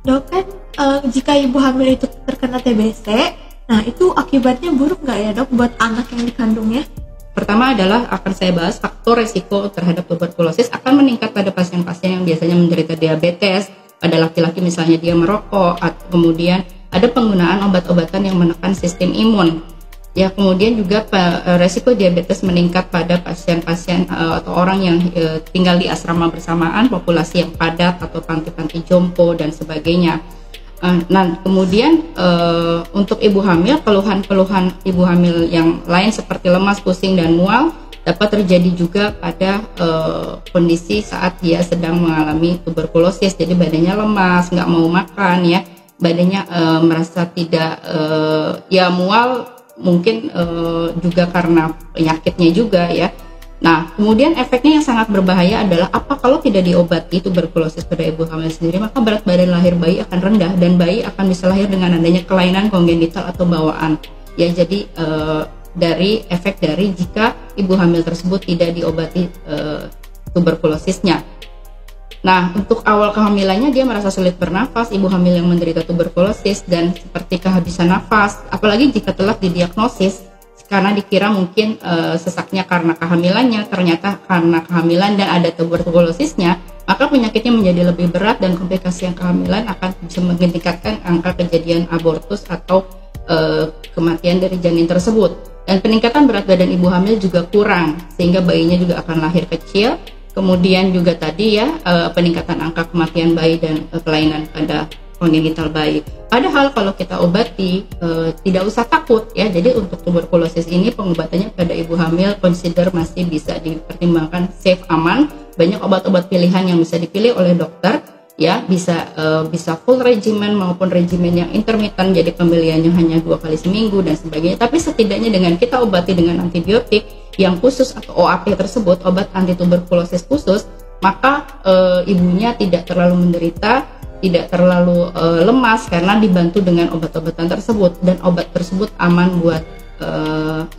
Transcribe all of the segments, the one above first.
Dok, kan jika ibu hamil itu terkena TBC, nah itu akibatnya buruk nggak ya dok buat anak yang dikandungnya? Pertama adalah akan saya bahas faktor resiko terhadap tuberkulosis akan meningkat pada pasien-pasien yang biasanya menderita diabetes, pada laki-laki misalnya dia merokok, kemudian ada penggunaan obat-obatan yang menekan sistem imun. Ya, kemudian juga resiko diabetes meningkat pada pasien-pasien atau orang yang tinggal di asrama bersamaan, populasi yang padat atau panti-panti jompo dan sebagainya. Nah, kemudian untuk ibu hamil, keluhan-keluhan ibu hamil yang lain seperti lemas, pusing, dan mual dapat terjadi juga pada kondisi saat dia sedang mengalami tuberkulosis. Jadi badannya lemas, nggak mau makan ya, badannya merasa tidak ya mual, mungkin juga karena penyakitnya juga ya. Nah, kemudian efeknya yang sangat berbahaya adalah apa kalau tidak diobati tuberkulosis pada ibu hamil sendiri, maka berat badan lahir bayi akan rendah dan bayi akan bisa lahir dengan adanya kelainan kongenital atau bawaan. Ya, jadi dari efek dari jika ibu hamil tersebut tidak diobati tuberkulosisnya. Nah, untuk awal kehamilannya dia merasa sulit bernafas, ibu hamil yang menderita tuberkulosis, dan seperti kehabisan nafas, apalagi jika telat didiagnosis, karena dikira mungkin sesaknya karena kehamilannya, ternyata karena kehamilan dan ada tuberkulosisnya, maka penyakitnya menjadi lebih berat dan komplikasi yang kehamilan akan bisa meningkatkan angka kejadian abortus atau kematian dari janin tersebut. Dan peningkatan berat badan ibu hamil juga kurang, sehingga bayinya juga akan lahir kecil. Kemudian juga tadi ya peningkatan angka kematian bayi dan kelainan pada kongenital bayi. Padahal kalau kita obati tidak usah takut ya. Jadi untuk tuberkulosis ini pengobatannya pada ibu hamil consider masih bisa dipertimbangkan safe, aman. Banyak obat-obat pilihan yang bisa dipilih oleh dokter ya, bisa full regimen maupun regimen yang intermittent, jadi pembeliannya hanya 2 kali seminggu dan sebagainya. Tapi setidaknya dengan kita obati dengan antibiotik yang khusus atau OAP tersebut, obat anti tuberkulosis khusus, maka ibunya tidak terlalu menderita, tidak terlalu lemas karena dibantu dengan obat-obatan tersebut, dan obat tersebut aman buat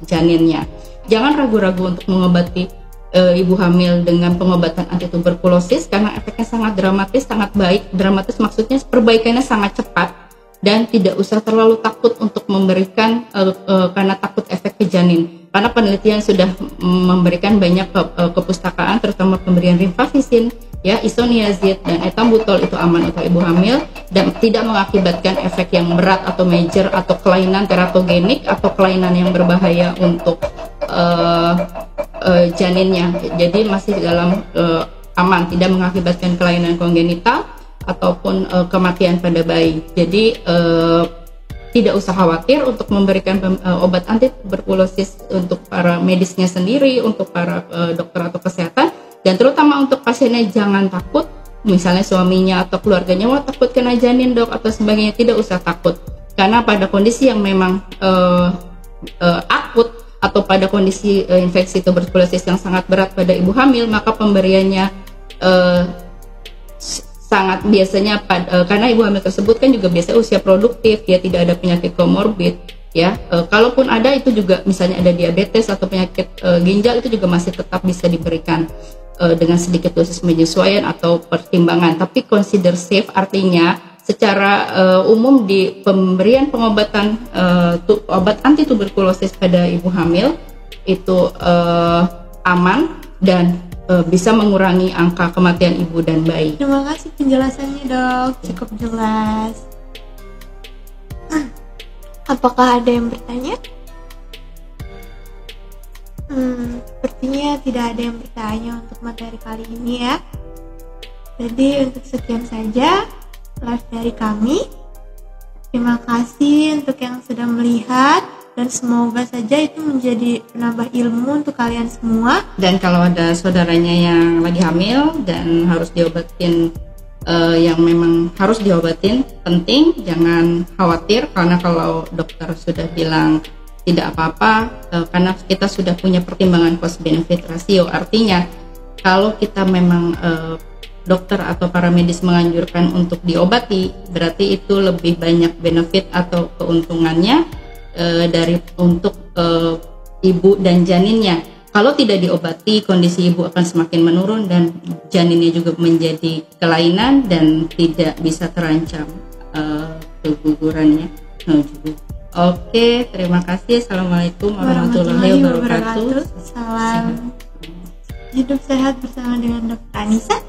janinnya. Jangan ragu-ragu untuk mengobati ibu hamil dengan pengobatan anti tuberkulosis karena efeknya sangat dramatis, sangat baik. Dramatis maksudnya perbaikannya sangat cepat, dan tidak usah terlalu takut untuk memberikan karena takut efek ke janin. Karena penelitian sudah memberikan banyak kepustakaan, terutama pemberian rifampicin, ya, isoniazid dan ethambutol itu aman untuk ibu hamil dan tidak mengakibatkan efek yang berat atau major atau kelainan teratogenik atau kelainan yang berbahaya untuk janinnya. Jadi masih dalam aman, tidak mengakibatkan kelainan kongenital ataupun kematian pada bayi. Jadi tidak usah khawatir untuk memberikan obat anti tuberkulosis untuk para medisnya sendiri, untuk para dokter atau kesehatan, dan terutama untuk pasiennya jangan takut. Misalnya suaminya atau keluarganya mau takut kena janin dok atau sebagainya, tidak usah takut, karena pada kondisi yang memang akut atau pada kondisi infeksi tuberkulosis yang sangat berat pada ibu hamil, maka pemberiannya sangat biasanya karena ibu hamil tersebut kan juga biasa usia produktif, dia tidak ada penyakit komorbid ya. Kalaupun ada itu juga misalnya ada diabetes atau penyakit ginjal, itu juga masih tetap bisa diberikan dengan sedikit dosis penyesuaian atau pertimbangan, tapi consider safe, artinya secara umum di pemberian pengobatan obat anti tuberkulosis pada ibu hamil itu aman dan bisa mengurangi angka kematian ibu dan bayi. Terima kasih penjelasannya dok, cukup jelas. Apakah ada yang bertanya? Sepertinya tidak ada yang bertanya untuk materi kali ini ya. Jadi untuk sekian saja live dari kami. Terima kasih untuk yang sudah melihat, dan semoga saja itu menjadi penambah ilmu untuk kalian semua. Dan kalau ada saudaranya yang lagi hamil dan harus diobatin, yang memang harus diobatin, penting jangan khawatir, karena kalau dokter sudah bilang tidak apa-apa, karena kita sudah punya pertimbangan cost benefit ratio. Artinya kalau kita memang dokter atau para medis menganjurkan untuk diobati, berarti itu lebih banyak benefit atau keuntungannya dari untuk ibu dan janinnya. Kalau tidak diobati, kondisi ibu akan semakin menurun dan janinnya juga menjadi kelainan dan tidak bisa terancam kegugurannya. Oke, terima kasih. Assalamualaikum warahmatullahi wabarakatuh. Salam hidup sehat bersama dengan Dr. Anissa.